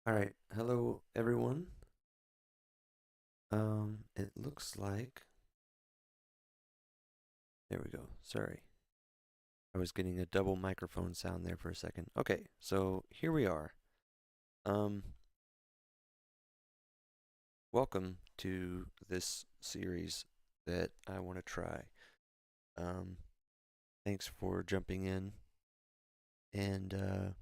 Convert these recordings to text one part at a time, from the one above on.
All right, hello everyone. It looks like there we go. Sorry, I was getting a double microphone sound there for a second. Okay, so here we are. Um, Welcome to this series that I want to try. Um, Thanks for jumping in, and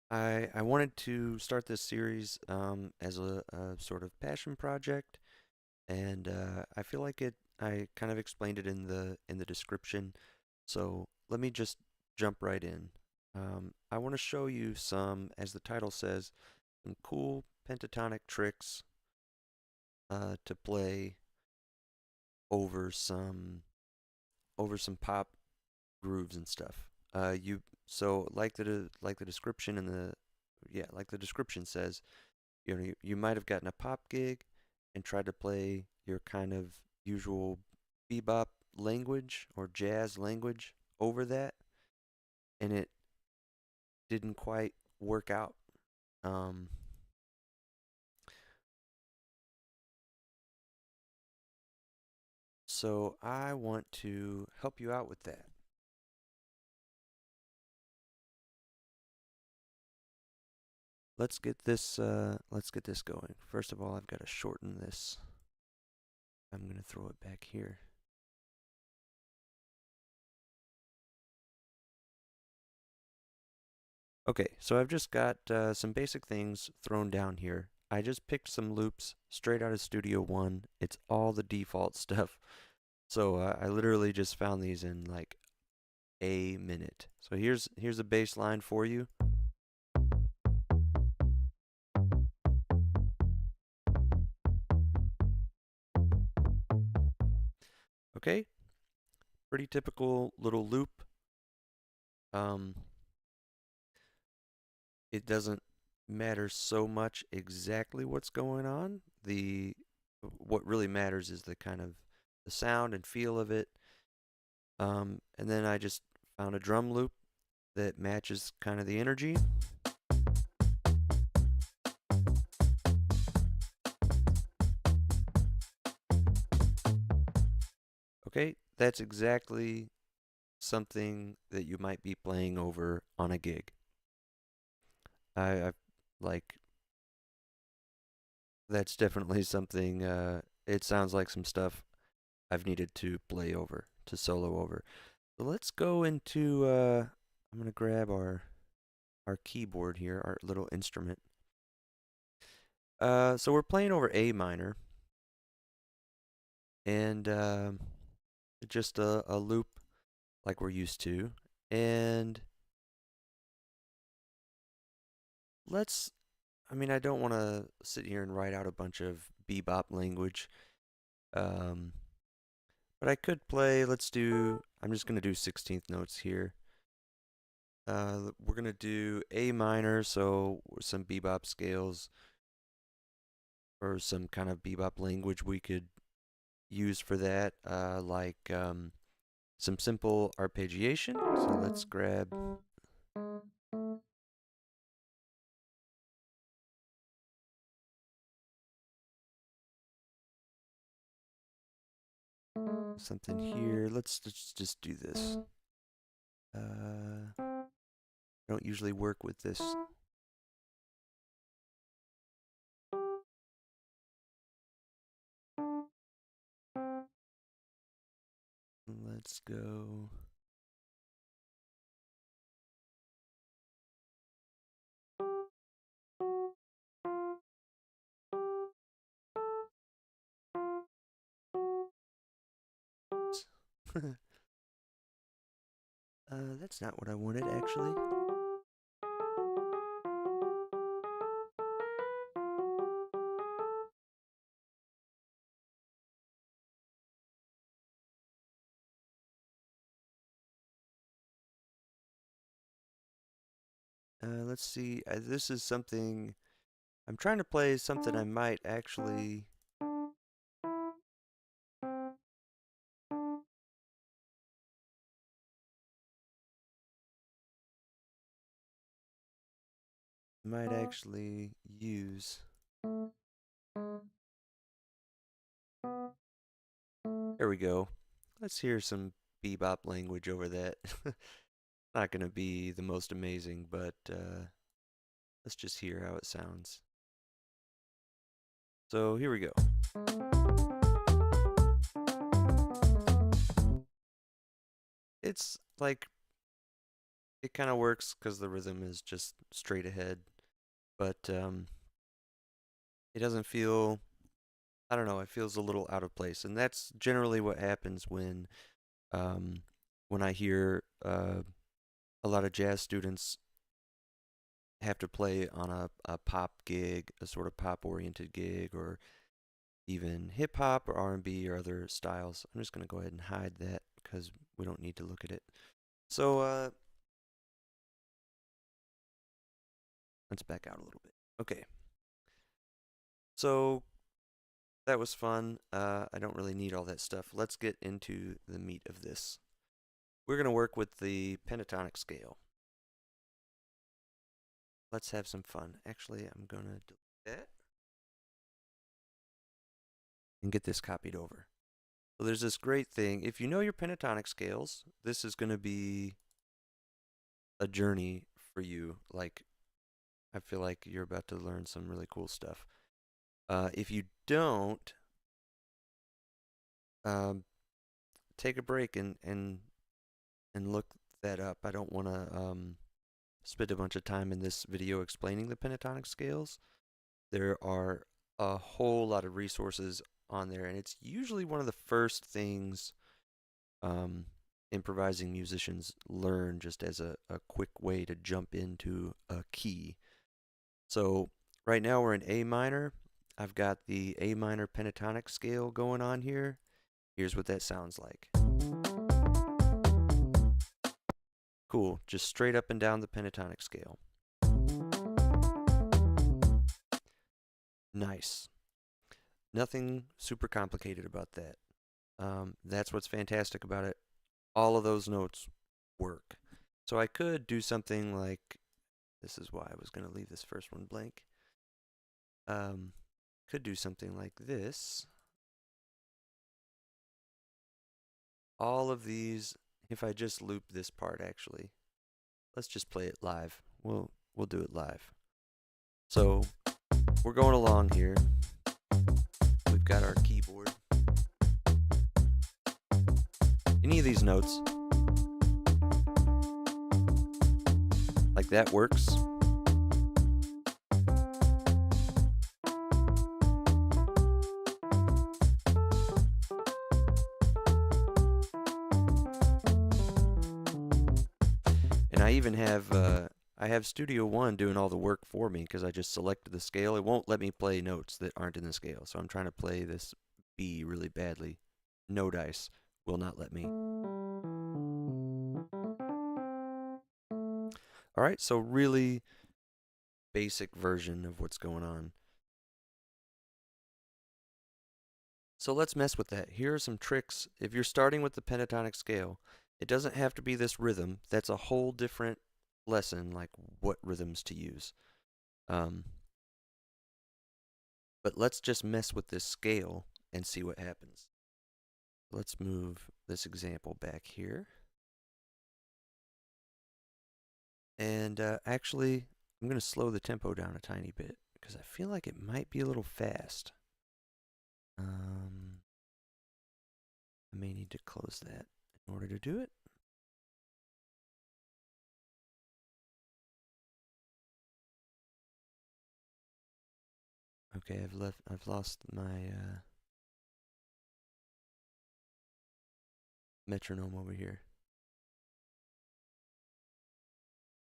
I wanted to start this series as a sort of passion project, and I feel like I kind of explained it in the description. So let me just jump right in. I want to show you some, as the title says, some cool pentatonic tricks to play over some pop grooves and stuff. You so like the description and the yeah like the description says, you might have gotten a pop gig and tried to play your kind of usual bebop language or jazz language over that, and it didn't quite work out. Um, so I want to help you out with that. Let's get this going. First of all, I've got to shorten this. I'm going to throw it back here. Okay, so I've just got some basic things thrown down here. I just picked some loops straight out of Studio One. It's all the default stuff. So I literally just found these in like a minute. So here's a bass line for you. Okay, pretty typical little loop. Um, it doesn't matter so much exactly what's going on. What really matters is the kind of the sound and feel of it. And then I just found a drum loop that matches kind of the energy. Okay, that's exactly something that you might be playing over on a gig. I like that's definitely something. It sounds like some stuff I've needed to play over, to solo over. So let's go into. I'm gonna grab our keyboard here, our little instrument. So we're playing over A minor, and just a loop like we're used to. And let's. I mean, I don't want to sit here and write out a bunch of bebop language. Um, but I could play. Let's do. I'm just gonna do 16th notes here. We're gonna do A minor, so some bebop scales or some kind of bebop language we could use for that, like some simple arpeggiation. So let's grab something here. Let's just do this. I don't usually work with this. Let's go. That's not what I wanted actually. Let's see. This is something I'm trying to play. Something I might actually. might actually use. There we go. Let's hear some bebop language over that. Not going to be the most amazing, but let's just hear how it sounds. So here we go. It's like, it kind of works because the rhythm is just straight ahead, but it doesn't feel, I don't know, it feels a little out of place. And that's generally what happens when I hear a lot of jazz students have to play on a pop gig, a sort of pop oriented gig, or even hip hop or R&B or other styles. I'm just going to go ahead and hide that because we don't need to look at it. So let's back out a little bit. Okay. So that was fun. I don't really need all that stuff. Let's get into the meat of this. We're going to work with the pentatonic scale. Let's have some fun. Actually, I'm going to delete that and get this copied over. So there's this great thing. If you know your pentatonic scales, this is going to be a journey for you. Like, I feel like you're about to learn some really cool stuff. If you don't, take a break and look that up. I don't want to spend a bunch of time in this video explaining the pentatonic scales. There are a whole lot of resources on there, and it's usually one of the first things improvising musicians learn just as a quick way to jump into a key. So right now we're in A minor. I've got the A minor pentatonic scale going on here. Here's what that sounds like. Cool, just straight up and down the pentatonic scale. Nice. Nothing super complicated about that. That's what's fantastic about it. All of those notes work. So I could do something like, this is why I was going to leave this first one blank. Could do something like this. All of these, if I just loop this part actually, let's just play it live. We'll do it live. So we're going along here. We've got our keyboard. Any of these notes, like that works. And I even have I have Studio One doing all the work for me because I just selected the scale. It won't let me play notes that aren't in the scale, so I'm trying to play this B really badly. No dice will not let me. All right, so really basic version of what's going on. So let's mess with that. Here are some tricks. If you're starting with the pentatonic scale, it doesn't have to be this rhythm. That's a whole different lesson, like what rhythms to use. But let's just mess with this scale and see what happens. Let's move this example back here. And actually, I'm going to slow the tempo down a tiny bit because I feel like it might be a little fast. I may need to close that in order to do it. Okay, I've lost my metronome over here.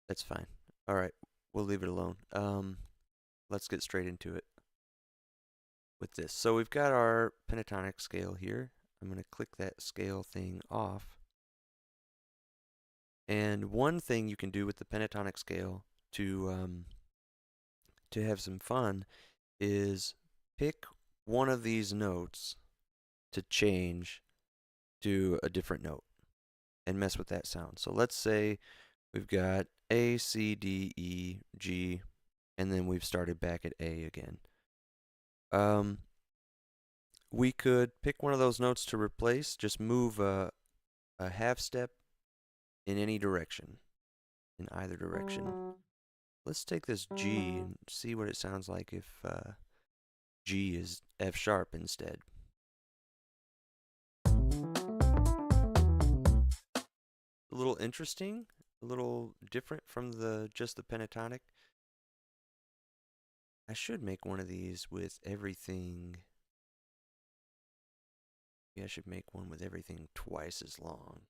That's fine. All right, we'll leave it alone. Let's get straight into it with this. So we've got our pentatonic scale here. I'm going to click that scale thing off. And one thing you can do with the pentatonic scale to have some fun is pick one of these notes to change to a different note and mess with that sound. So let's say we've got A, C, D, E, G, and then we've started back at A again. Um, we could pick one of those notes to replace, just move a half step in any direction, in either direction. Let's take this G and see what it sounds like if G is F sharp instead. A little interesting, a little different from just the pentatonic. I should make one of these with everything. Maybe I should make one with everything twice as long.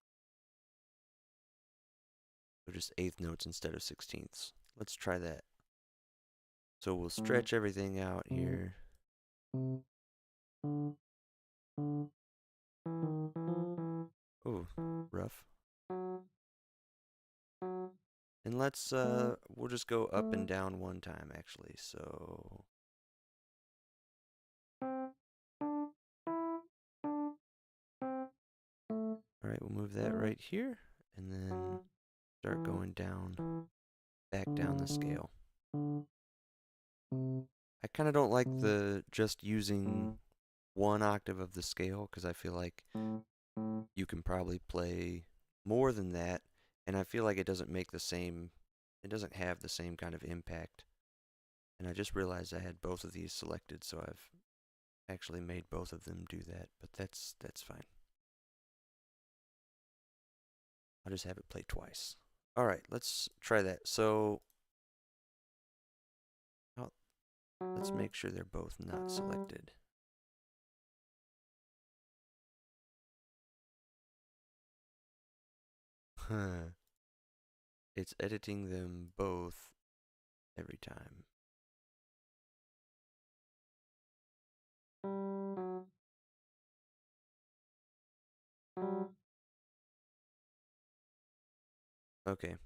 So just eighth notes instead of sixteenths. Let's try that. So we'll stretch everything out here. Ooh, rough. And we'll just go up and down one time actually. So, all right, we'll move that right here and then start going down, back down the scale. I kind of don't like the just using one octave of the scale because I feel like you can probably play more than that, and I feel like it doesn't have the same kind of impact. And I just realized I had both of these selected, so I've actually made both of them do that, but that's fine. I'll just have it play twice. All right, let's try that. So let's make sure they're both not selected. It's editing them both every time. Okay.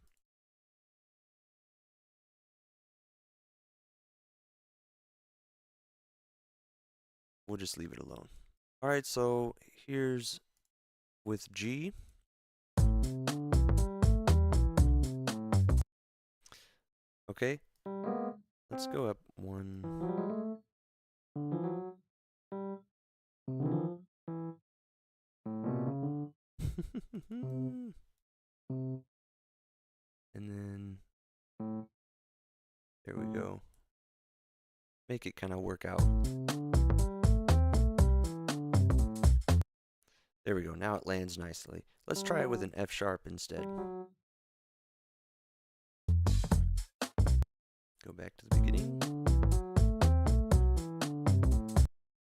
We'll just leave it alone. All right, so here's with G. Okay, let's go up one. And then there we go. Make it kind of work out. There we go. Now it lands nicely. Let's try it with an F sharp instead. Go back to the beginning.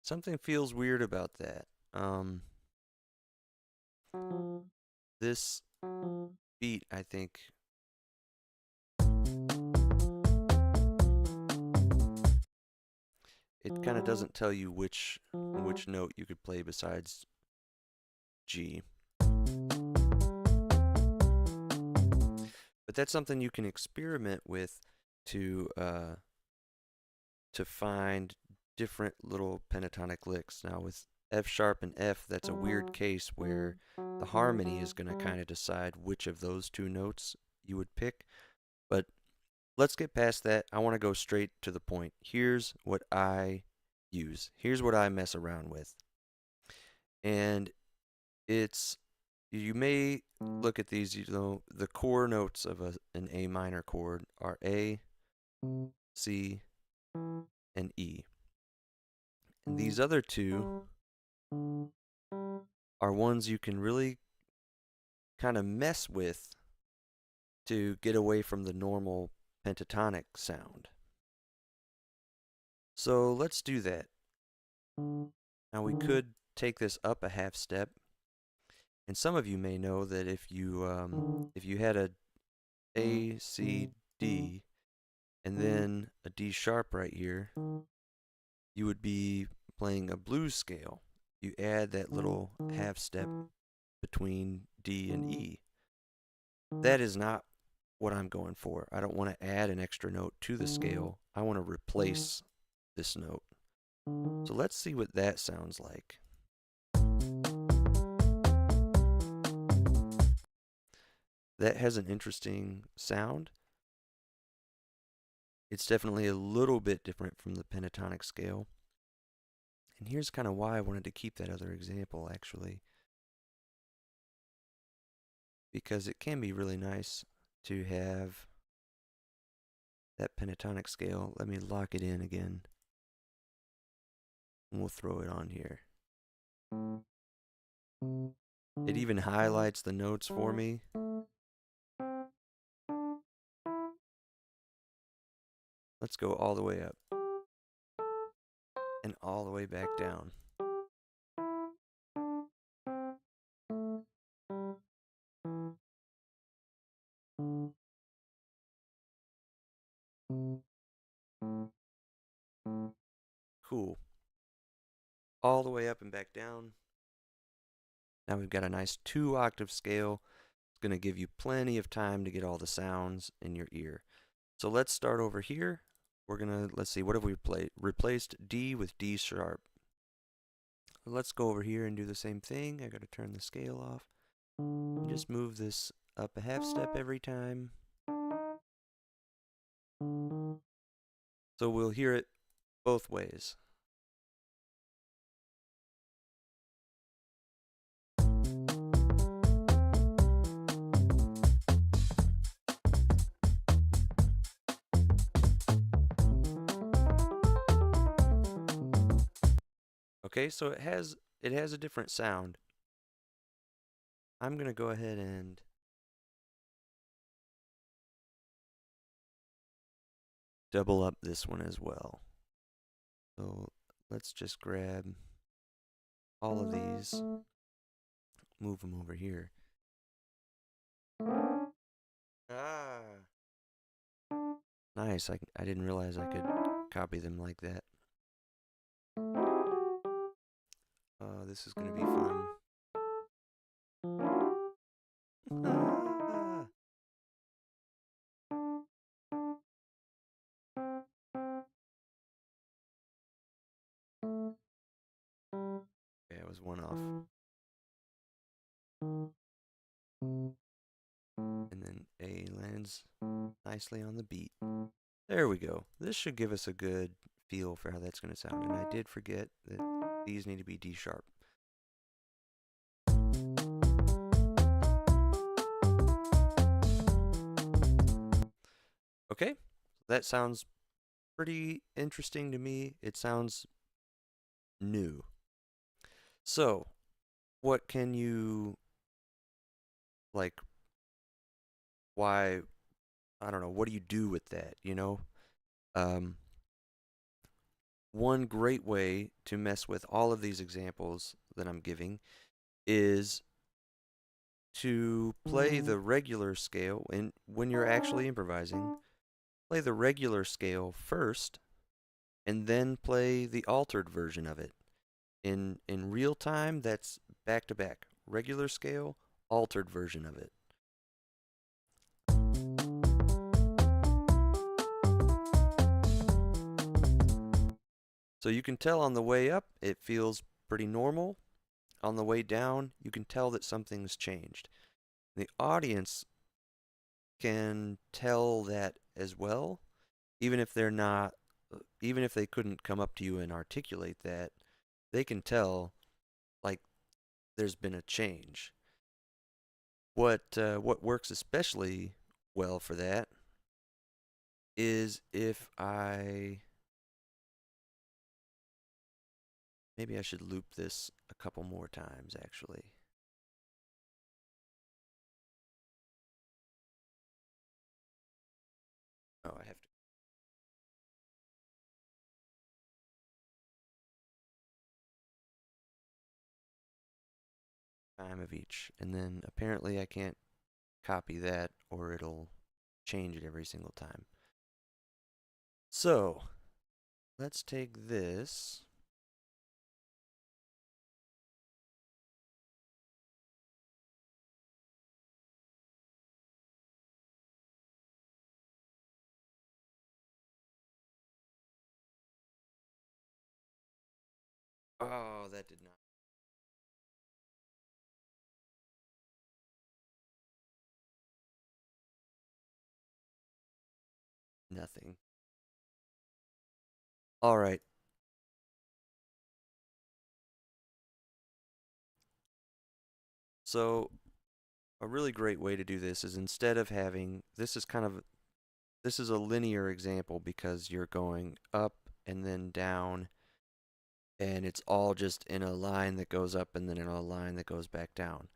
Something feels weird about that. This beat, I think, it kind of doesn't tell you which note you could play besides G. But that's something you can experiment with to find different little pentatonic licks. Now with F sharp and F, that's a weird case where the harmony is going to kind of decide which of those two notes you would pick. But let's get past that. I want to go straight to the point. Here's what I use. Here's what I mess around with. And you may look at these, the core notes of an A minor chord are A, C, and E. And these other two are ones you can really kind of mess with to get away from the normal pentatonic sound. So let's do that. Now we could take this up a half step, and some of you may know that if you had a C, D, and then a D sharp right here, you would be playing a blues scale. You add that little half step between D and E. That is not what I'm going for. I don't want to add an extra note to the scale. I want to replace this note. So let's see what that sounds like. That has an interesting sound. It's definitely a little bit different from the pentatonic scale. And here's kind of why I wanted to keep that other example, actually, because it can be really nice to have that pentatonic scale. Let me lock it in again, and we'll throw it on here. It even highlights the notes for me. Let's go all the way up and all the way back down. Cool. All the way up and back down. Now we've got a nice 2-octave scale. It's going to give you plenty of time to get all the sounds in your ear. So let's start over here. We're going to, let's see, what have we replaced D with D sharp. Let's go over here and do the same thing. I got to turn the scale off. And just move this up a half step every time. So we'll hear it both ways. Okay, so it has a different sound. I'm going to go ahead and double up this one as well. So let's just grab all of these, move them over here. Ah, nice. I didn't realize I could copy them like that. This is going to be fun. Ah. Okay, I was one off. And then A lands nicely on the beat. There we go. This should give us a good feel for how that's going to sound. And I did forget that these need to be D sharp. Okay, that sounds pretty interesting to me. It sounds new. So, what can you, like, why, I don't know, what do you do with that, you know? Um, One great way to mess with all of these examples that I'm giving is to play the regular scale, and when you're actually improvising, play the regular scale first and then play the altered version of it. In real time, that's back to back. Regular scale, altered version of it. So you can tell on the way up, it feels pretty normal. On the way down, you can tell that something's changed. The audience can tell that as well, even if they're not, even if they couldn't come up to you and articulate that, they can tell, like, there's been a change. What works especially well for that is if maybe I should loop this a couple more times actually. Oh, I have to time of each, and then apparently I can't copy that or it'll change it every single time. So let's take this. Oh, that did not. Nothing. All right. So a really great way to do this is instead of having this is a linear example because you're going up and then down and it's all just in a line that goes up and then in a line that goes back down.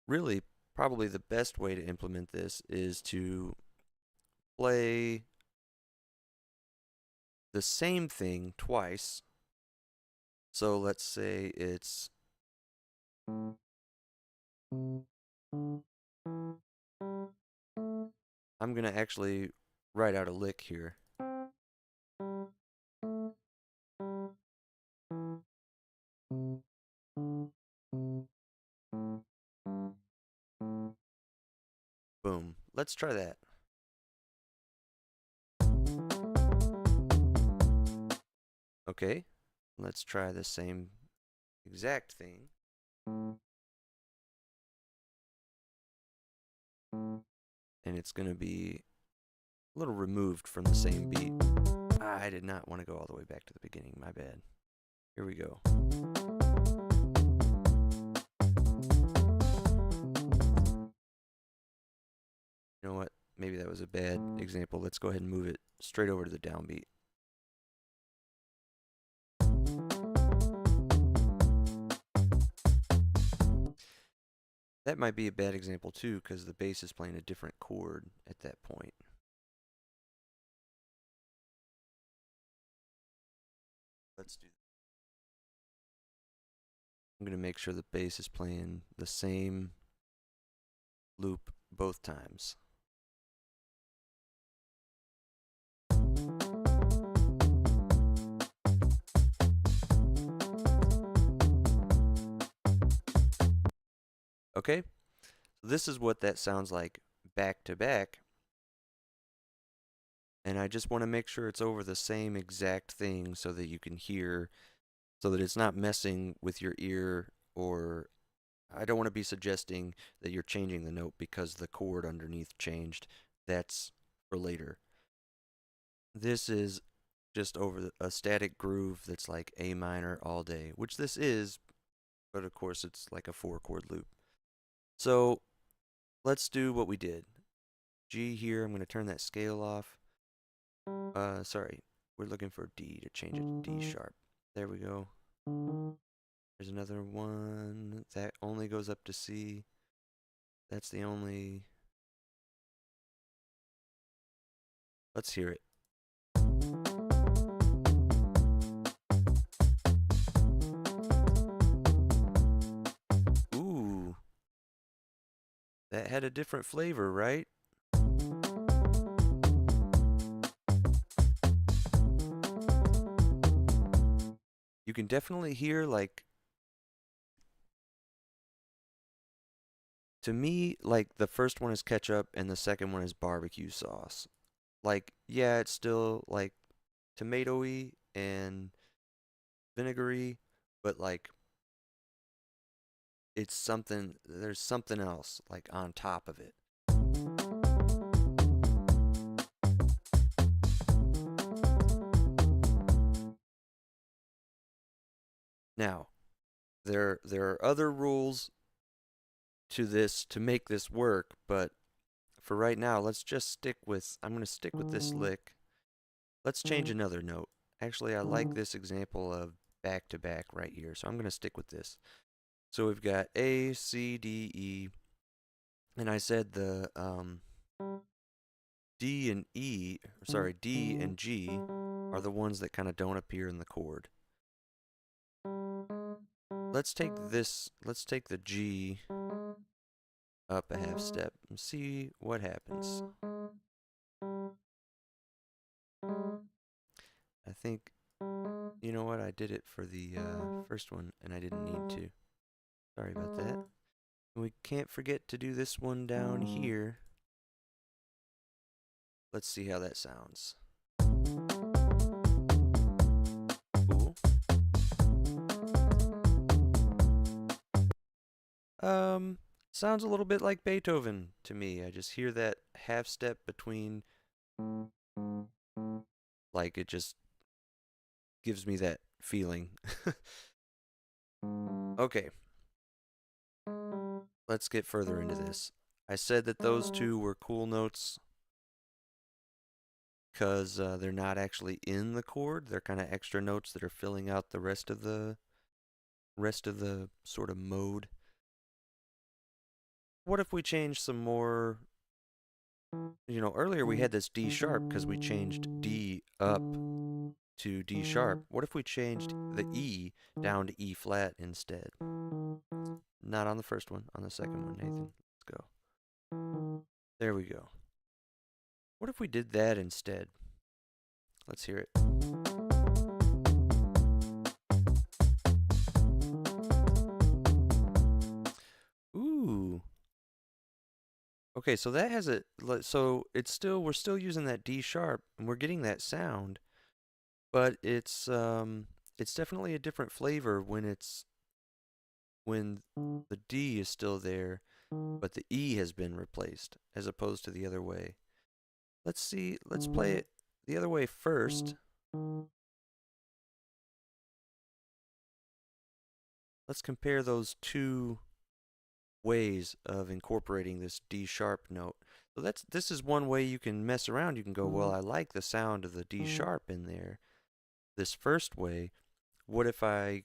Really, probably the best way to implement this is to play the same thing twice. So let's say it's I'm gonna actually write out a lick here. Boom. Let's try that. Okay, let's try the same exact thing. And it's gonna be a little removed from the same beat. I did not want to go all the way back to the beginning, my bad. Here we go. You know what? Maybe that was a bad example. Let's go ahead and move it straight over to the downbeat. That might be a bad example too, because the bass is playing a different chord at that point. Let's do. I'm going to make sure the bass is playing the same loop both times. Okay, this is what that sounds like back to back. And I just want to make sure it's over the same exact thing so that you can hear, so that it's not messing with your ear, or I don't want to be suggesting that you're changing the note because the chord underneath changed. That's for later. This is just over a static groove that's like A minor all day, which this is, but of course it's like a 4-chord loop. So let's do what we did. G here, I'm going to turn that scale off. Sorry, we're looking for D to change it to D sharp. There we go. There's another one that only goes up to C. That's the only. Let's hear it. Ooh, that had a different flavor, right? You can definitely hear, like, to me, like, the first one is ketchup and the second one is barbecue sauce. Like, yeah, it's still, like, tomatoey and vinegary, but, like, it's something, there's something else, like, on top of it. Now, there are other rules to this to make this work, but for right now, let's just stick with, I'm going to stick with this lick. Let's change another note. Actually, I like this example of back to back right here, so I'm going to stick with this. So we've got A, C, D, E, and I said the D and E, sorry, D and G are the ones that kind of don't appear in the chord. Let's take the G up a half step and see what happens. I think, you know what, I did it for the first one and I didn't need to. Sorry about that. We can't forget to do this one down here. Let's see how that sounds. Cool. Sounds a little bit like Beethoven to me. I just hear that half step between, like it just gives me that feeling. Okay, let's get further into this. I said that those two were cool notes because they're not actually in the chord. They're kind of extra notes that are filling out the rest of the sort of mode. What if we change some more? Earlier we had this D sharp because we changed D up to D sharp. What if we changed the E down to E flat instead? Not on the first one, on the second one, Nathan. Let's go. There we go. What if we did that instead? Let's hear it. Ooh. Okay, so that has a so we're still using that D sharp and we're getting that sound, but it's definitely a different flavor when the D is still there, but the E has been replaced as opposed to the other way. Let's play it the other way first. Let's compare those two ways of incorporating this D sharp note. So this is one way you can mess around. You can go, well, I like the sound of the D sharp in there. This first way, what if I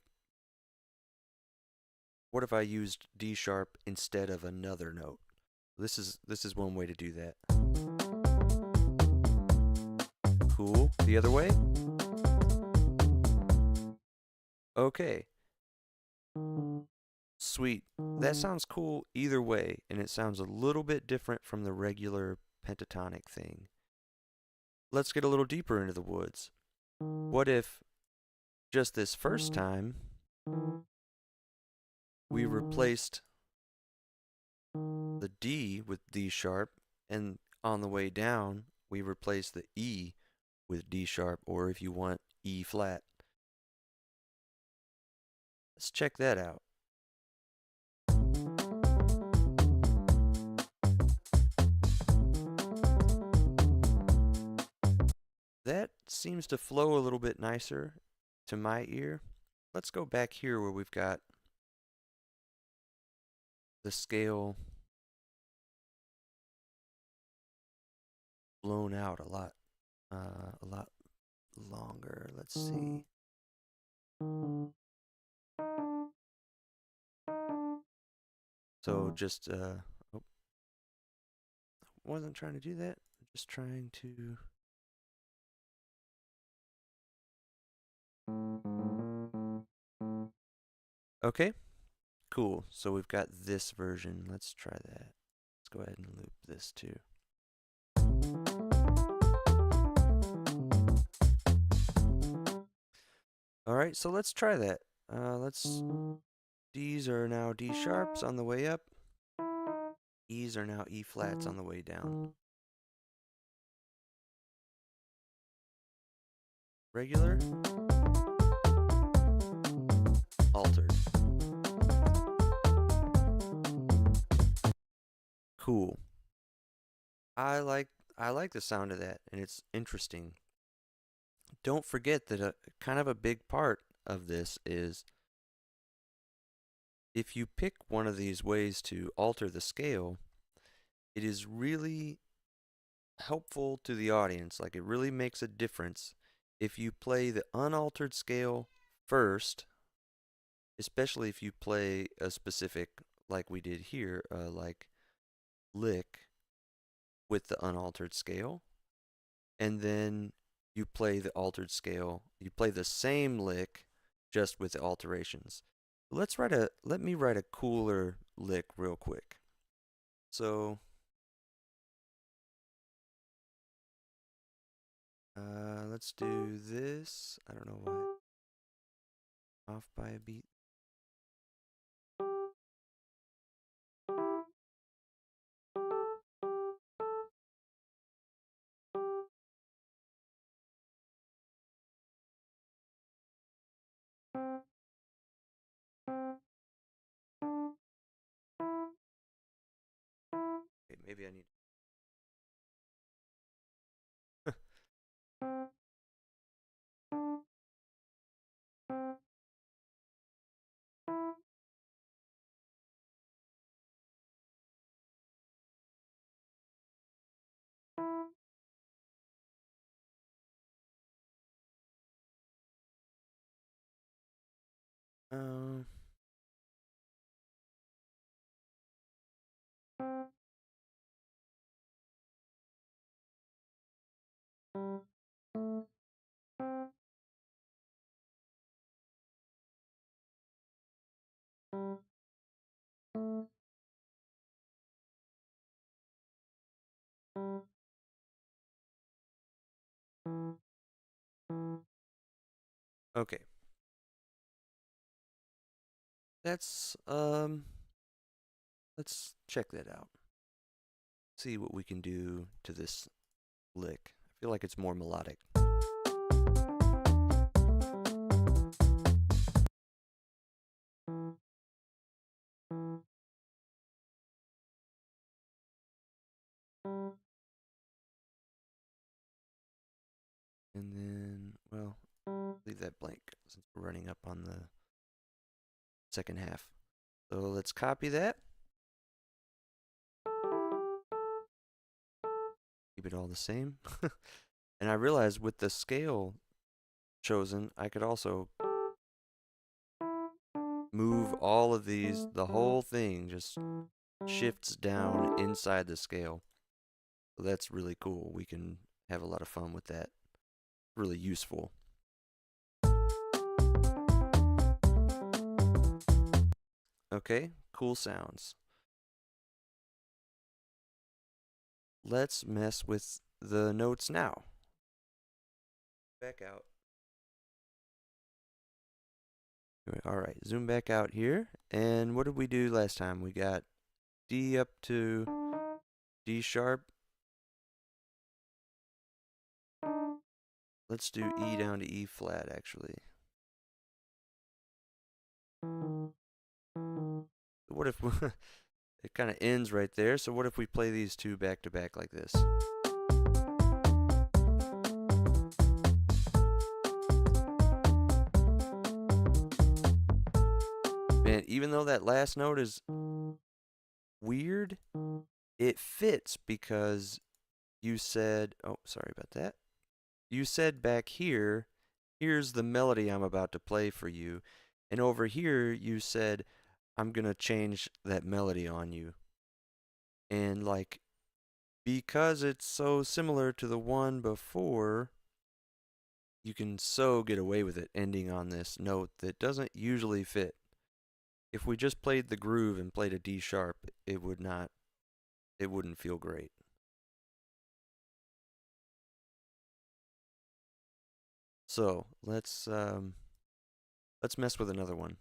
used D sharp instead of another note? This is one way to do that. Cool. The other way? Okay. Sweet. That sounds cool either way, and it sounds a little bit different from the regular pentatonic thing. Let's get a little deeper into the woods. What if just this first time we replaced the D with D sharp, and on the way down we replace the E with D sharp, or if you want, E flat. Let's check that out. That seems to flow a little bit nicer to my ear. Let's go back here where we've got the scale blown out a lot longer. Let's see. So just oh, wasn't trying to do that. Just trying to. Okay, cool. So we've got this version. Let's try that. Let's go ahead and loop this too. All right, so let's try that. D's are now D sharps on the way up. E's are now E flats on the way down. Regular, altered. Cool. I like the sound of that, and it's interesting. Don't forget that a kind of a big part of this is if you pick one of these ways to alter the scale, it is really helpful to the audience. Like, it really makes a difference if you play the unaltered scale first, especially if you play a specific, like we did here, like lick with the unaltered scale, and then you play the altered scale. You play the same lick just with the alterations. Let me write a cooler lick real quick. So let's do this. I don't know why. Off by a beat. Okay, maybe I need. Um, okay. That's let's check that out. See what we can do to this lick. I feel like it's more melodic. And then, well, leave that blank since we're running up on the second half. So let's copy that. Keep it all the same. And I realized with the scale chosen, I could also move all of these, the whole thing just shifts down inside the scale. So that's really cool. We can have a lot of fun with that. Really useful. Okay, cool sounds. Let's mess with the notes now. Back out. All right, zoom back out here. And what did we do last time? We got D up to D sharp. Let's do E down to E flat, actually. What if it kind of ends right there? So what if we play these two back to back like this? Man, even though that last note is weird, it fits because you said, oh, sorry about that. You said back here, here's the melody I'm about to play for you. And over here, you said, I'm going to change that melody on you. And like, because it's so similar to the one before, you can so get away with it ending on this note that doesn't usually fit. If we just played the groove and played a D sharp, it wouldn't feel great. So let's mess with another one.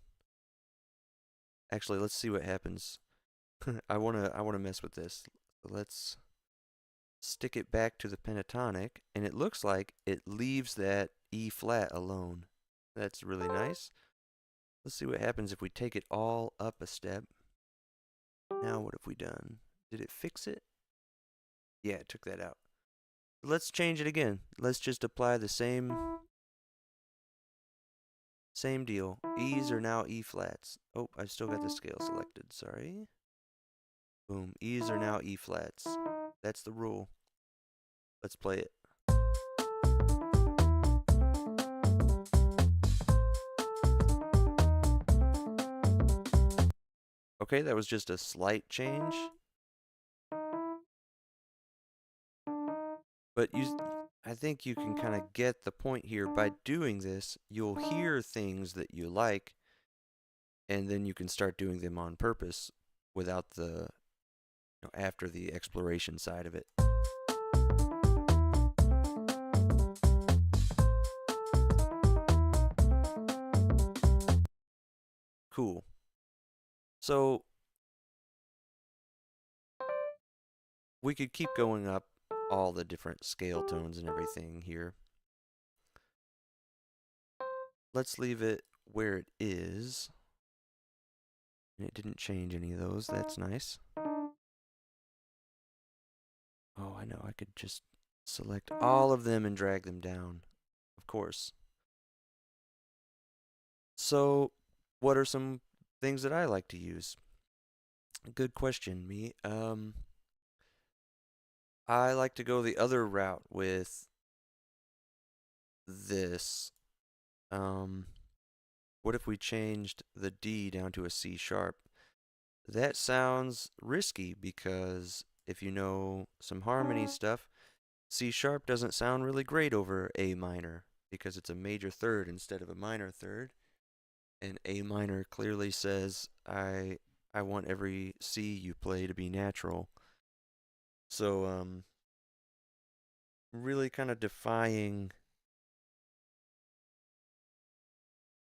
Actually, let's see what happens. I wanna mess with this. Let's stick it back to the pentatonic, and it looks like it leaves that E flat alone. That's really nice. Let's see what happens if we take it all up a step. Now what have we done? Did it fix it? Yeah, it took that out. Let's change it again. Let's just apply the same deal. E's are now E flats. Oh, I've still got the scale selected, sorry. Boom. E's are now E flats. That's the rule. Let's play it. Okay, that was just a slight change. But I think you can kind of get the point here. By doing this, you'll hear things that you like, and then you can start doing them on purpose without after the exploration side of it. Cool. So we could keep going up all the different scale tones and everything here. Let's leave it where it is. And it didn't change any of those. That's nice. Oh, I know. I could just select all of them and drag them down. Of course. So, what are some things that I like to use? Good question, me. I like to go the other route with this. Um, What if we changed the D down to a C sharp? That sounds risky because if you know some harmony stuff, C sharp doesn't sound really great over A minor because it's a major third instead of a minor third. And A minor clearly says, I want every C you play to be natural. So, really kind of defying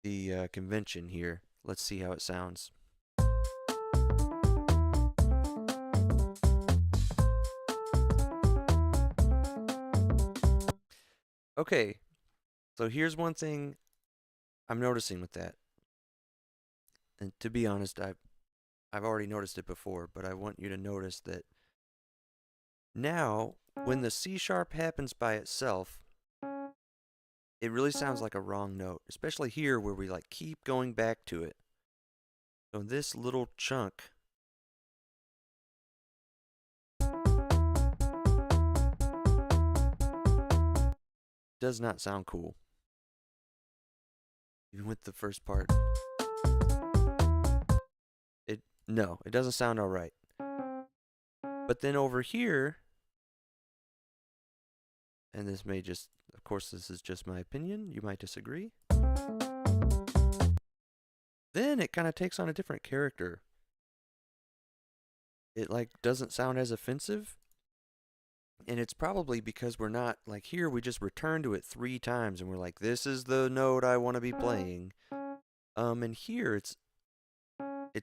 the convention here. Let's see how it sounds. Okay, so here's one thing I'm noticing with that. And to be honest, I've already noticed it before, but I want you to notice that now when the C sharp happens by itself, it really sounds like a wrong note, especially here where we like keep going back to it. So this little chunk does not sound cool. Even with the first part. No, it doesn't sound all right. But then over here, and this may just, of course, this is just my opinion, you might disagree. Then it kind of takes on a different character. It like doesn't sound as offensive. And it's probably because we're not, like here, we just return to it 3 times and we're like, this is the note I want to be playing. And here it's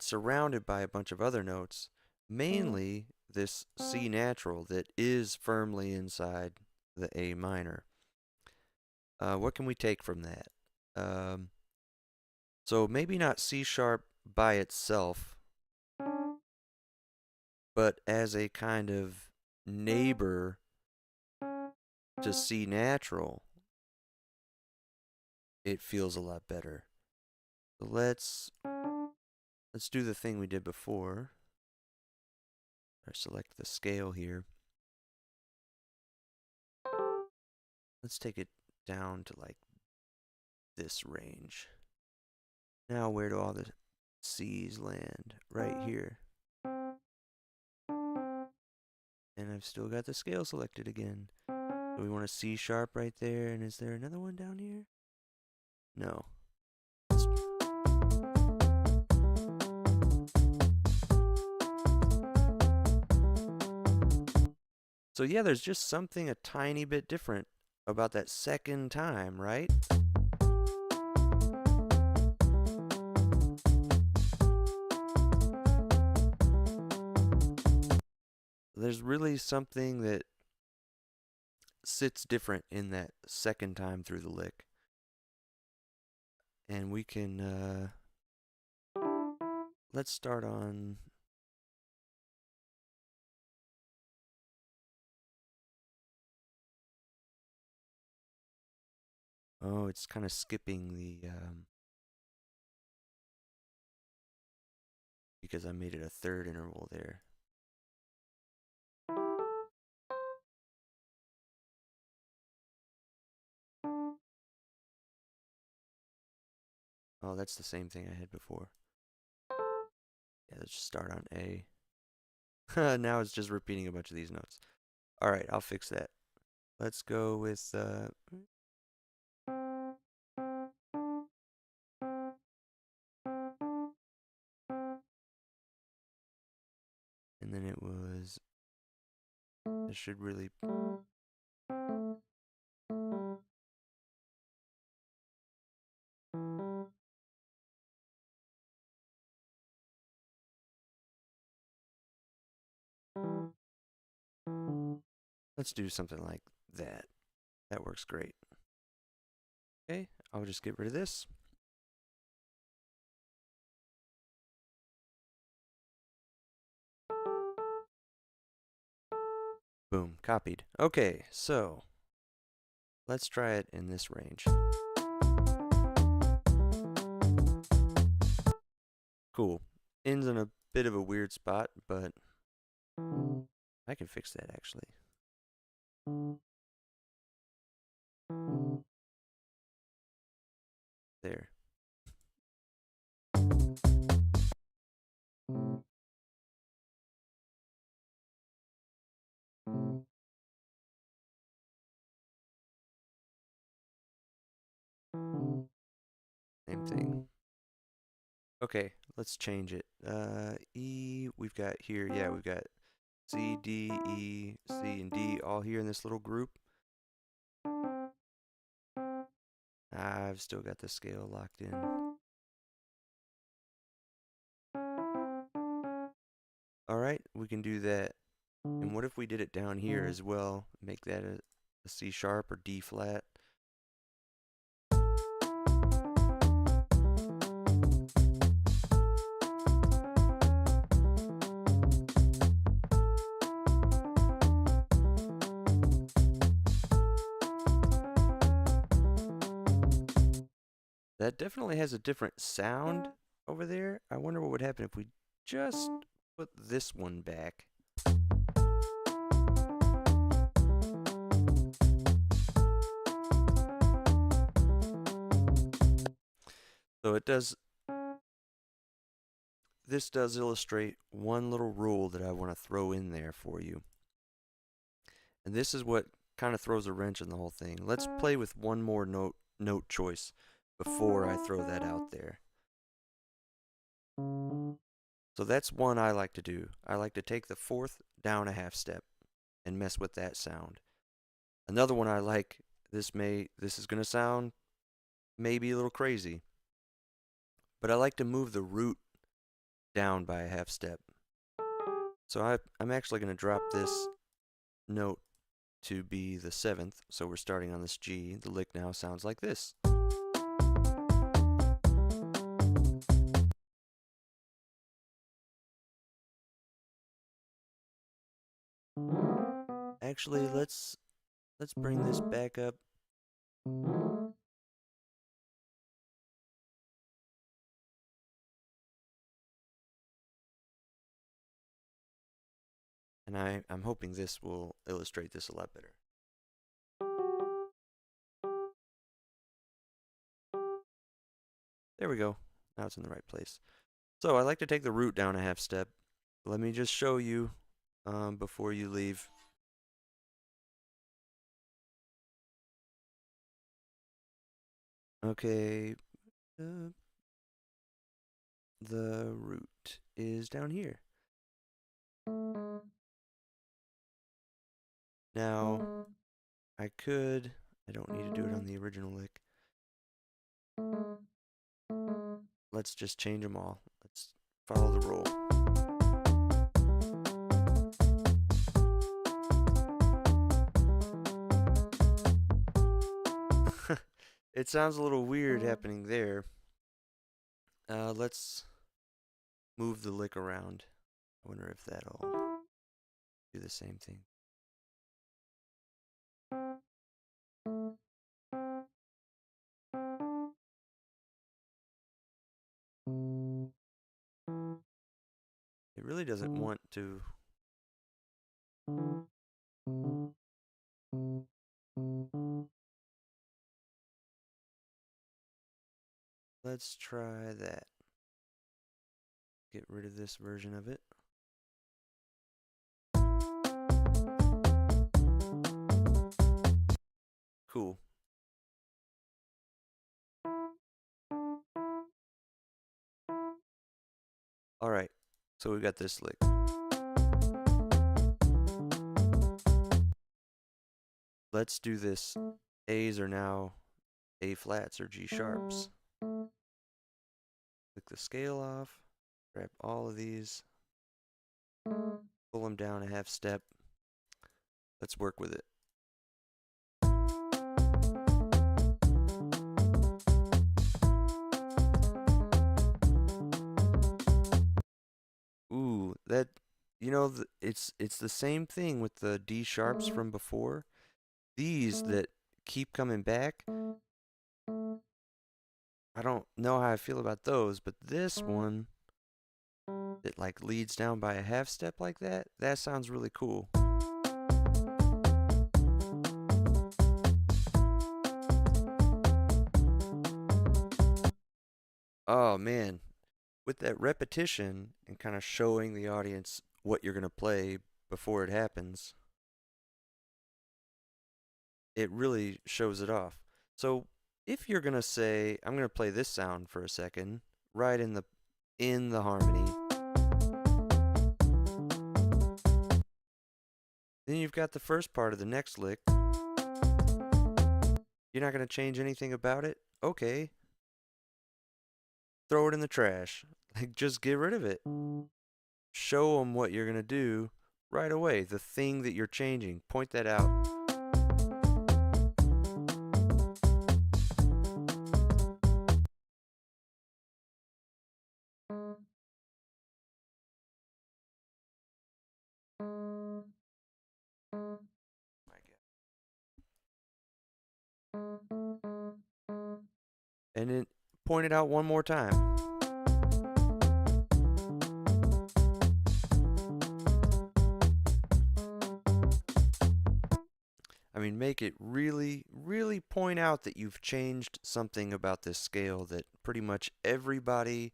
surrounded by a bunch of other notes, mainly this C natural that is firmly inside the A minor. What can we take from that? So maybe not C sharp by itself, but as a kind of neighbor to C natural, it feels a lot better. So let's do the thing we did before. Or select the scale here. Let's take it down to like this range. Now where do all the C's land? Right here. And I've still got the scale selected again. So we want a C sharp right there, and is there another one down here? No. So yeah, there's just something a tiny bit different about that second time, right? There's really something that sits different in that second time through the lick. And we can, let's start on, oh, it's kind of skipping the, because I made it a third interval there. Oh, that's the same thing I had before. Yeah, let's just start on A. Now it's just repeating a bunch of these notes. All right, I'll fix that. Let's go with, and then it was, this should really, let's do something like that. That works great. Okay, I'll just get rid of this. Boom, copied. Okay, so let's try it in this range. Cool. Ends in a bit of a weird spot, but I can fix that actually. There. Same thing. Okay, let's change it. E, we've got here, yeah, we've got C, D, E, C, and D all here in this little group. I've still got the scale locked in. Alright, we can do that. And what if we did it down here as well? Make that a C sharp or D flat. That definitely has a different sound over there. I wonder what would happen if we just put this one back. So it does, this does illustrate one little rule that I want to throw in there for you. And this is what kind of throws a wrench in the whole thing. Let's play with one more note choice before I throw that out there. So that's one I like to do. I like to take the fourth down a half step and mess with that sound. Another one I like, this is going to sound maybe a little crazy, but I like to move the root down by a half step. So I'm actually going to drop this note to be the seventh, so we're starting on this G. The lick now sounds like this. Actually, let's bring this back up. And I'm hoping this will illustrate this a lot better. There we go. Now it's in the right place. So I like to take the root down a half step. Let me just show you before you leave. Okay, the root is down here. Now, I don't need to do it on the original lick. Let's just change them all. Let's follow the rule. It sounds a little weird happening there. Let's move the lick around. I wonder if that'll do the same thing. It really doesn't want to. Let's try that. Get rid of this version of it. Cool. Alright, so we got this lick. Let's do this. A's are now A flats or G sharps. Click the scale off, grab all of these, pull them down a half step. Let's work with it. Ooh, that, you know, it's the same thing with the D sharps from before. These that keep coming back, I don't know how I feel about those, but this one that like leads down by a half step like that, that sounds really cool. Oh man, with that repetition and kind of showing the audience what you're going to play before it happens, it really shows it off. So if you're gonna say, I'm gonna play this sound for a second, right in the harmony, then you've got the first part of the next lick. You're not gonna change anything about it? Okay, throw it in the trash. Like, just get rid of it. Show them what you're gonna do right away. The thing that you're changing. Point that out. And then point it out one more time. I mean, make it really, really point out that you've changed something about this scale that pretty much everybody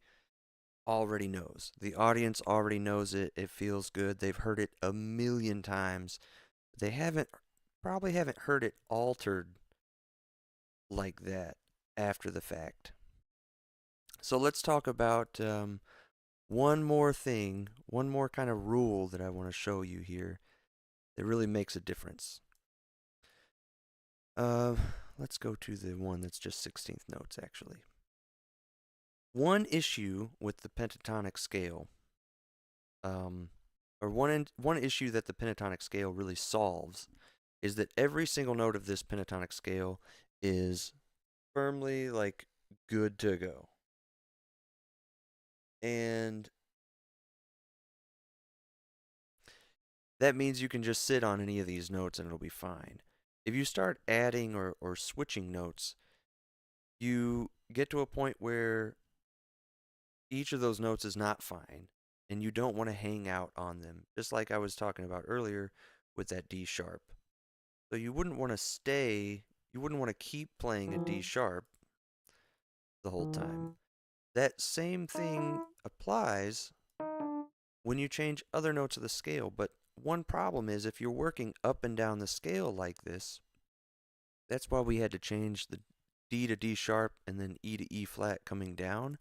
already knows. The audience already knows it. It feels good. They've heard it a million times. They probably haven't heard it altered like that after the fact. So let's talk about one more thing, one more kind of rule that I want to show you here that really makes a difference. Uh, let's go to the one that's just 16th notes, actually. One issue with the pentatonic scale, or one issue that the pentatonic scale really solves, is that every single note of this pentatonic scale is firmly like good to go. And that means you can just sit on any of these notes and it'll be fine. If you start adding or switching notes, you get to a point where each of those notes is not fine, and you don't want to hang out on them, just like I was talking about earlier with that D sharp. So you wouldn't want to keep playing a D sharp the whole time. That same thing applies when you change other notes of the scale, but one problem is if you're working up and down the scale like this, that's why we had to change the D to D sharp and then E to E flat coming down,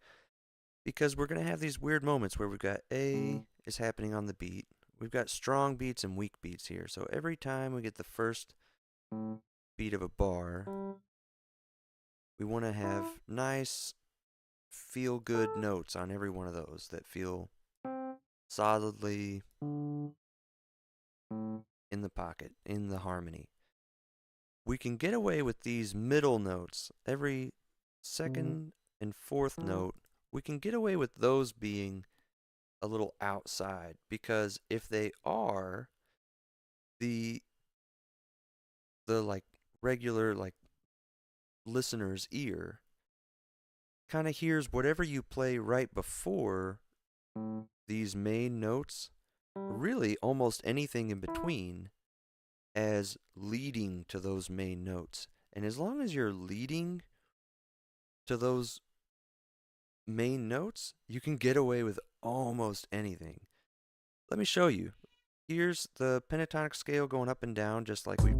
because we're going to have these weird moments where we've got A is happening on the beat. We've got strong beats and weak beats here. So every time we get the first beat of a bar, we want to have nice, feel good notes on every one of those that feel solidly in the pocket, in the harmony. We can get away with these middle notes. Every second and fourth note, we can get away with those being a little outside, because if they are, the like regular like listener's ear kind of hears whatever you play right before these main notes, really almost anything in between, as leading to those main notes. And as long as you're leading to those main notes, you can get away with almost anything. Let me show you. Here's the pentatonic scale going up and down just like we...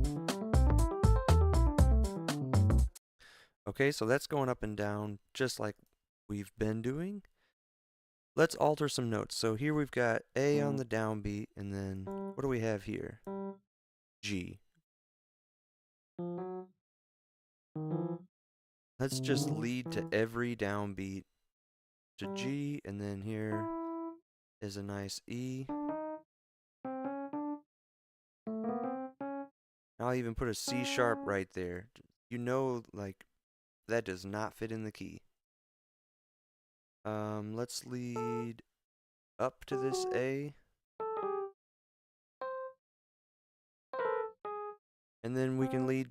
Okay, so that's going up and down just like we've been doing. Let's alter some notes. So here we've got A on the downbeat, and then what do we have here? G. Let's just lead to every downbeat to G, and then here is a nice E. I'll even put a C sharp right there. You know, like, that does not fit in the key. Let's lead up to this A. And then we can lead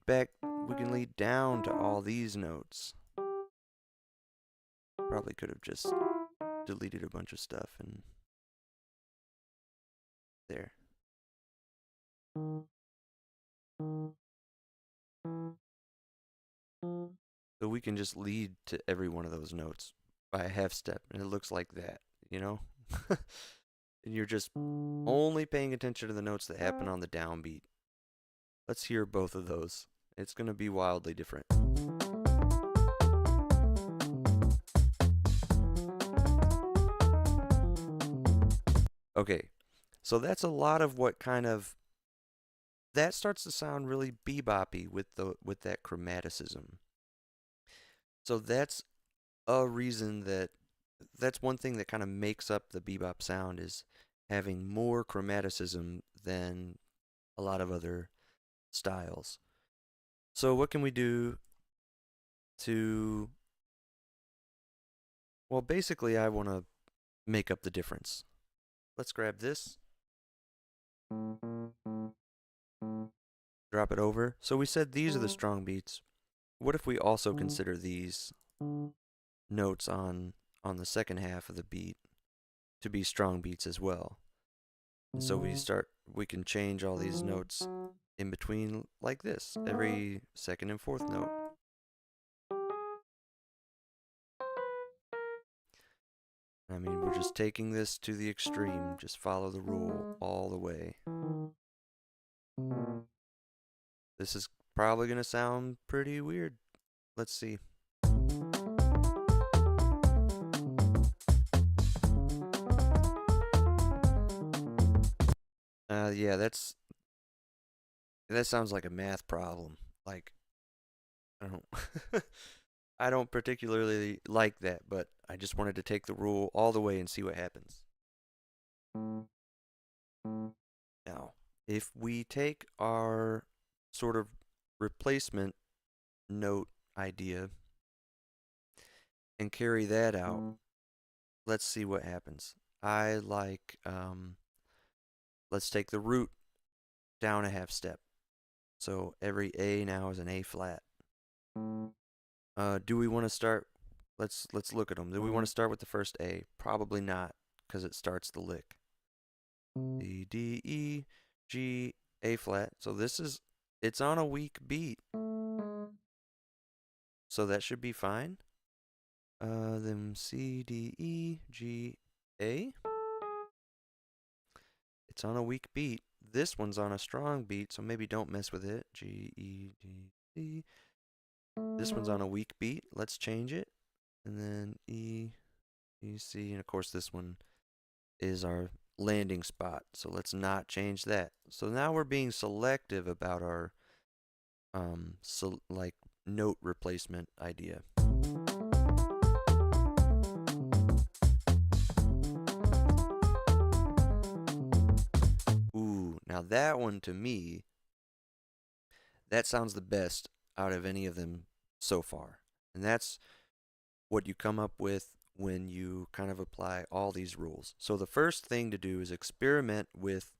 down to all these notes. Probably could have just deleted a bunch of stuff and there. So we can just lead to every one of those notes by a half step, and it looks like that, you know? And you're just only paying attention to the notes that happen on the downbeat. Let's hear both of those. It's going to be wildly different. Okay, so that's a lot of what kind of that starts to sound really beboppy with that chromaticism. So a reason that's one thing that kind of makes up the bebop sound is having more chromaticism than a lot of other styles. So what can we do to well basically I want to make up the difference. Let's grab this, drop it over. So we said these are the strong beats. What if we also consider these notes on the second half of the beat to be strong beats as well? And so we can change all these notes in between like this, every second and fourth note. I mean, we're just taking this to the extreme. Just follow the rule all the way. This is probably going to sound pretty weird. Let's see. Yeah, that sounds like a math problem. Like, I don't I don't particularly like that, but I just wanted to take the rule all the way and see what happens. Now, if we take our sort of replacement note idea and carry that out, let's see what happens. I like, let's take the root down a half step. So every A now is an A flat. Do we want to start? Let's look at them. Do we want to start with the first A? Probably not, because it starts the lick. C, D, E, G, A flat. So it's on a weak beat. So that should be fine. Then C, D, E, G, A. It's on a weak beat. This one's on a strong beat, so maybe don't mess with it. G, E, G, C. This one's on a weak beat. Let's change it. And then E, E, C. And of course, this one is our landing spot. So let's not change that. So now we're being selective about our like note replacement idea. Ooh, now that one to me, that sounds the best out of any of them so far. And that's what you come up with when you kind of apply all these rules. So the first thing to do is experiment with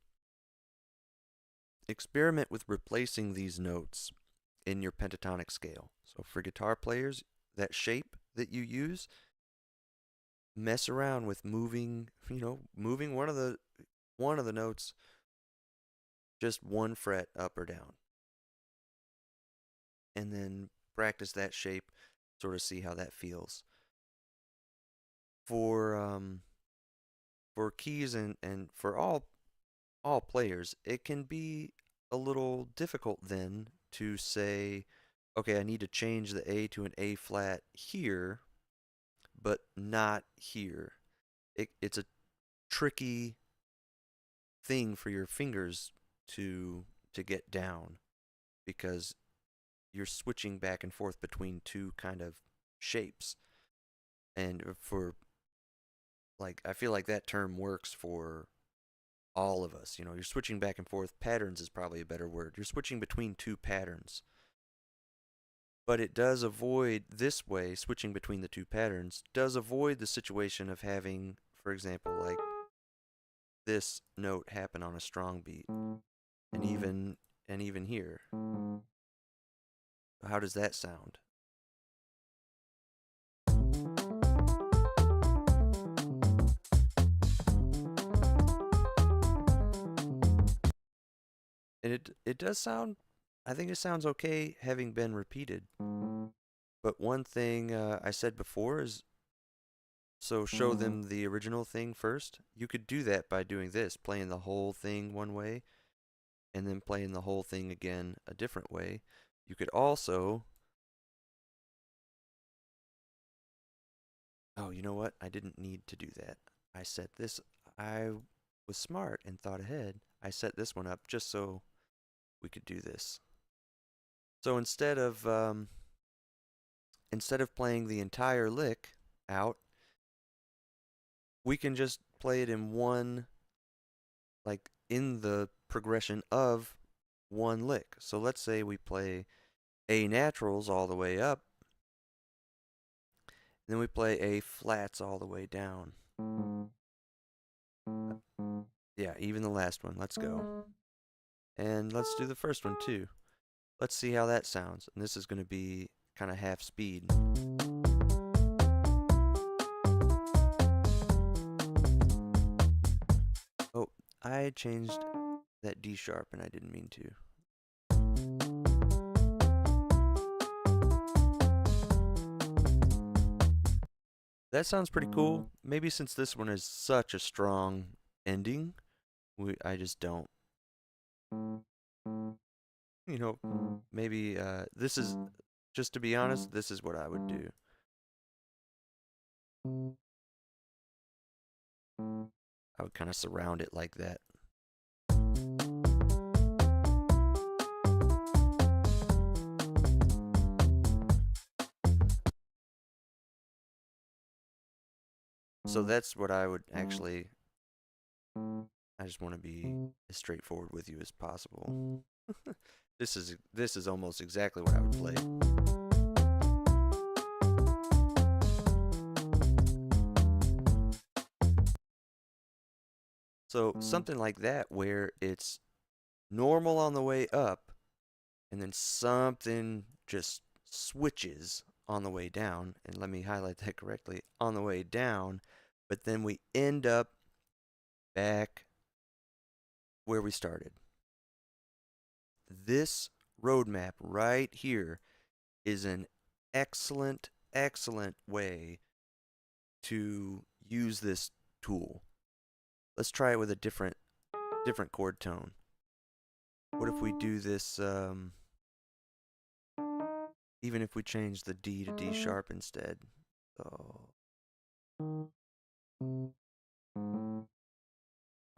replacing these notes in your pentatonic scale. So for guitar players, that shape that you use, mess around with moving one of the notes just one fret up or down. And then practice that shape, sort of see how that feels. For for keys and for all players, it can be a little difficult then to say, okay, I need to change the A to an A flat here, but not here. It's a tricky thing for your fingers to get down because you're switching back and forth between two kind of shapes. And for like I feel like that term works for all of us. You're switching back and forth. Patterns is probably a better word. You're switching between two patterns. But it does avoid this way, switching between the two patterns, does avoid the situation of having, for example, like this note happen on a strong beat. And even here. How does that sound? And it does sound I think it sounds okay having been repeated. But one thing I said before is so show them the original thing first. You could do that by doing this, playing the whole thing one way and then playing the whole thing again a different way. You could also Oh, you know what? I didn't need to do that. I said this I was smart and thought ahead, I set this one up just so we could do this. So instead of playing the entire lick out, we can just play it in one, like in the progression of one lick. So let's say we play A naturals all the way up, then we play A flats all the way down. Yeah, even the last one. Let's go. And let's do the first one too. Let's see how that sounds. And this is going to be kind of half speed. Oh, I changed that D sharp and I didn't mean to. That sounds pretty cool. Maybe since this one is such a strong ending, I just don't. You know, maybe this is, just to be honest, this is what I would do. I would kind of surround it like that. So that's what I would actually, I just want to be as straightforward with you as possible. This is almost exactly what I would play. So something like that where it's normal on the way up and then something just switches on the way down, and let me highlight that correctly, on the way down, but then we end up back where we started. This roadmap right here is an excellent, excellent way to use this tool. Let's try it with a different chord tone. What if we do this, even if we change the D to D sharp instead? Oh.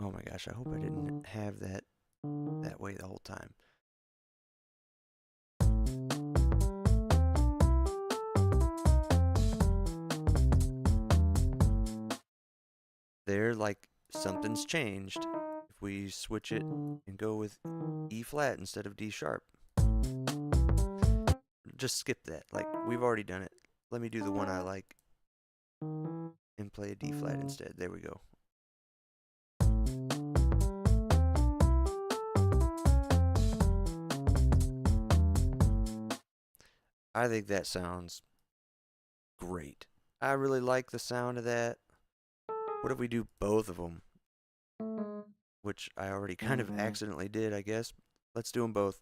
Oh my gosh, I hope I didn't have that way the whole time. There, like, something's changed. If we switch it and go with E flat instead of D sharp. Just skip that. Like, we've already done it. Let me do the one I like and play a D flat instead. There we go. I think that sounds great. I really like the sound of that. What if we do both of them? Which I already kind of accidentally did, I guess. Let's do them both.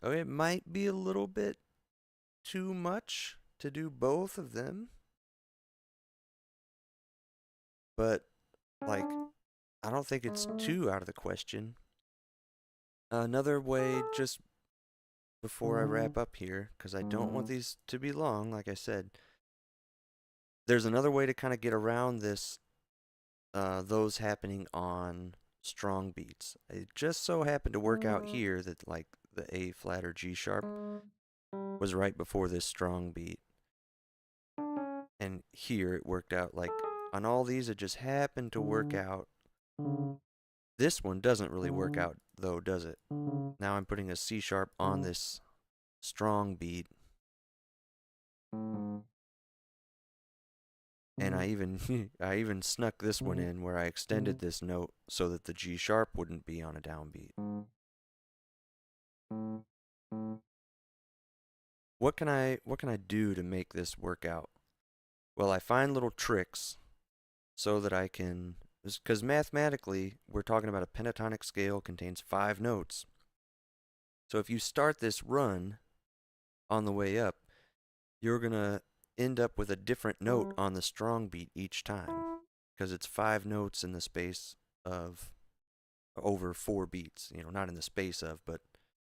Okay, it might be a little bit too much to do both of them. But, like, I don't think it's too out of the question. Another way, just before I wrap up here, because I don't want these to be long, like I said, there's another way to kind of get around this, those happening on strong beats. It just so happened to work out here that, like, the A flat or G sharp was right before this strong beat. And here it worked out, like, on all these it just happened to work out. This one doesn't really work out though, does it? Now I'm putting a C sharp on this strong beat. And I even snuck this one in where I extended this note so that the G sharp wouldn't be on a downbeat. What can I do to make this work out? Well, I find little tricks so that I can, because mathematically we're talking about a pentatonic scale contains 5 notes. So if you start this run on the way up, you're going to end up with a different note on the strong beat each time, because it's 5 notes in the space of over 4 beats. You know, not in the space of, but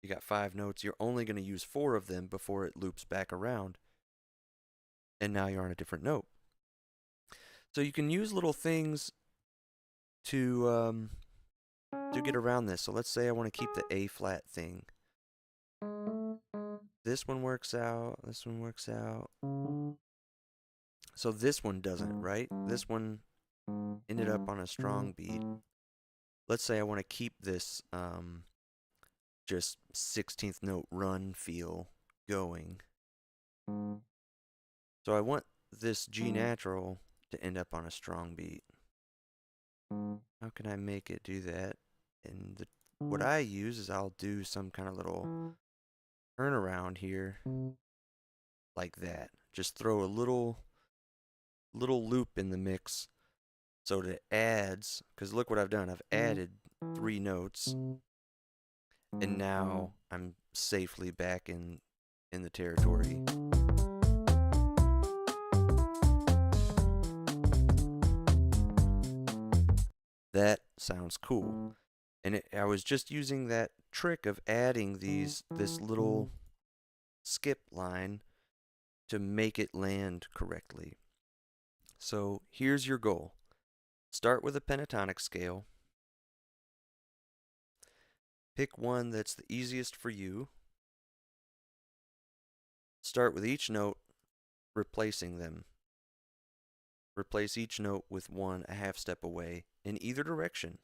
you got 5 notes. You're only going to use 4 of them before it loops back around. and now you're on a different note. So you can use little things to get around this. So let's say I want to keep the A flat thing. This one works out. This one works out. So this one doesn't, right? This one ended up on a strong beat. Let's say I want to keep this just 16th note run feel going. So I want this G natural to end up on a strong beat. How can I make it do that? And what I use is I'll do some kind of little turnaround here like that. Just throw a little loop in the mix so that it adds, because look what I've done. I've added 3 notes, and now I'm safely back in the territory. That sounds cool. And I was just using that trick of adding this little skip line to make it land correctly. So here's your goal. Start with a pentatonic scale. Pick one that's the easiest for you. Start with each note replacing them. Replace each note with one a half step away in either direction.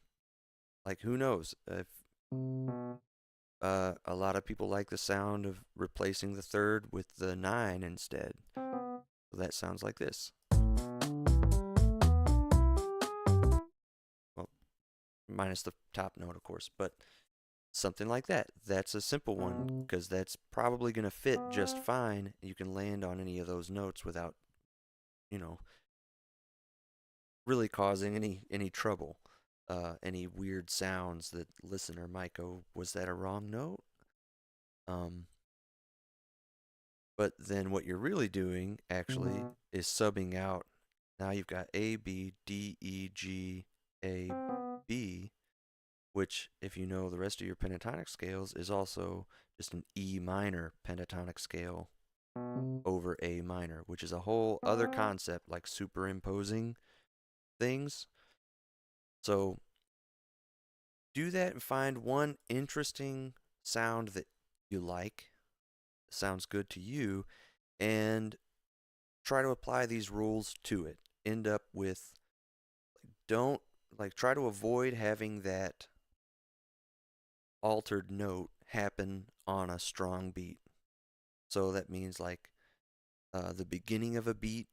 Like, who knows? If a lot of people like the sound of replacing the third with the 9 instead. So that sounds like this. Well, minus the top note, of course, but something like that. That's a simple one because that's probably going to fit just fine. You can land on any of those notes without, you know, really causing any trouble. Any weird sounds that listener might go, was that a wrong note? But then what you're really doing actually is subbing out. Now you've got A, B, D, E, G, A, B, which, if you know the rest of your pentatonic scales, is also just an E minor pentatonic scale over A minor, which is a whole other concept, like superimposing things. So do that and find one interesting sound that you like, sounds good to you, and try to apply these rules to it. End up with, don't, try to avoid having that altered note happen on a strong beat. So that means the beginning of a beat,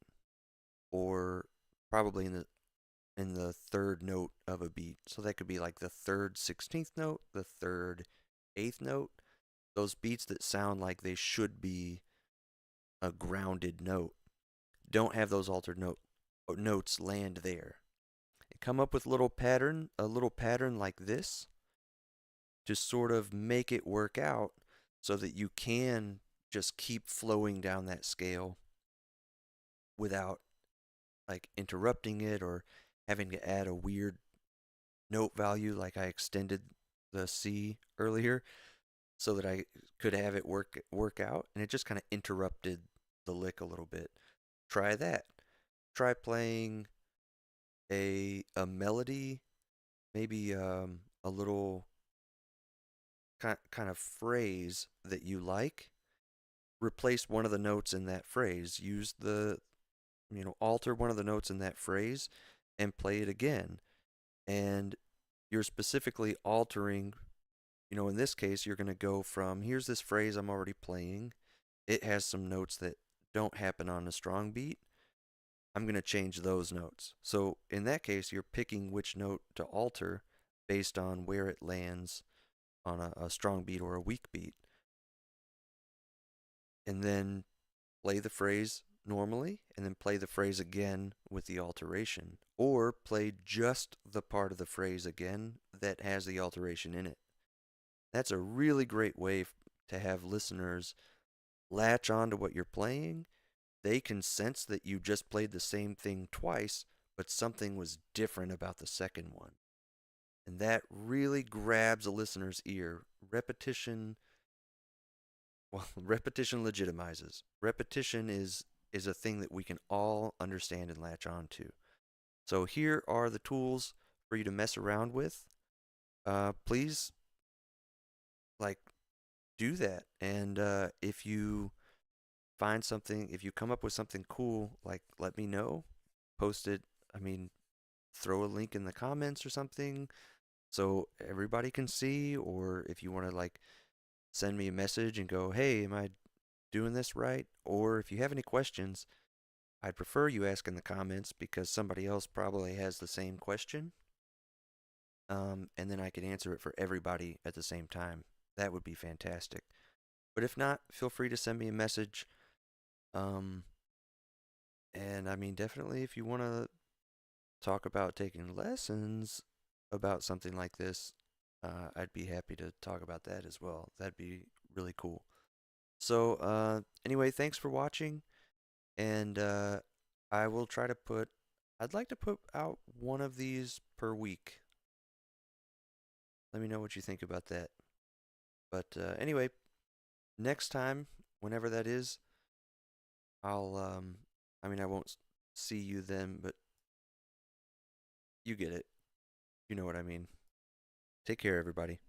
or probably in the third note of a beat. So that could be like the third 16th note, the third 8th note. Those beats that sound like they should be a grounded note. Don't have those altered notes land there. And come up with a little pattern like this to sort of make it work out so that you can just keep flowing down that scale without interrupting it or having to add a weird note value, like I extended the C earlier so that I could have it work out, and it just kind of interrupted the lick a little bit. Try that. Try playing a melody, maybe a little kind of phrase that you like. Replace one of the notes in that phrase. Use alter one of the notes in that phrase and play it again. And you're specifically altering, in this case, you're going to go from, here's this phrase I'm already playing. It has some notes that don't happen on a strong beat. I'm going to change those notes. So in that case, you're picking which note to alter based on where it lands on a strong beat or a weak beat. And then play the phrase normally, and then play the phrase again with the alteration. Or play just the part of the phrase again that has the alteration in it. That's a really great way to have listeners latch on to what you're playing. They can sense that you just played the same thing twice, but something was different about the second one. And that really grabs a listener's ear. Repetition legitimizes. Repetition is is a thing that we can all understand and latch on to. So here are the tools for you to mess around with. Please, like, do that. And if you find something, if you come up with something cool, like, let me know. Post it. I mean, throw a link in the comments or something so everybody can see. Or if you want to, like, send me a message and go, hey, am I doing this right? Or if you have any questions, I'd prefer you ask in the comments because somebody else probably has the same question. And then I can answer it for everybody at the same time. That would be fantastic. But if not, feel free to send me a message. Um, and I mean, definitely if you want to talk about taking lessons about something like this, I'd be happy to talk about that as well. That'd be really cool. So, anyway, thanks for watching, and I will try to put, I'd like to put out one of these per week. Let me know what you think about that. But anyway, next time, whenever that is, I'll, I mean, I won't see you then, but you get it. You know what I mean. Take care, everybody.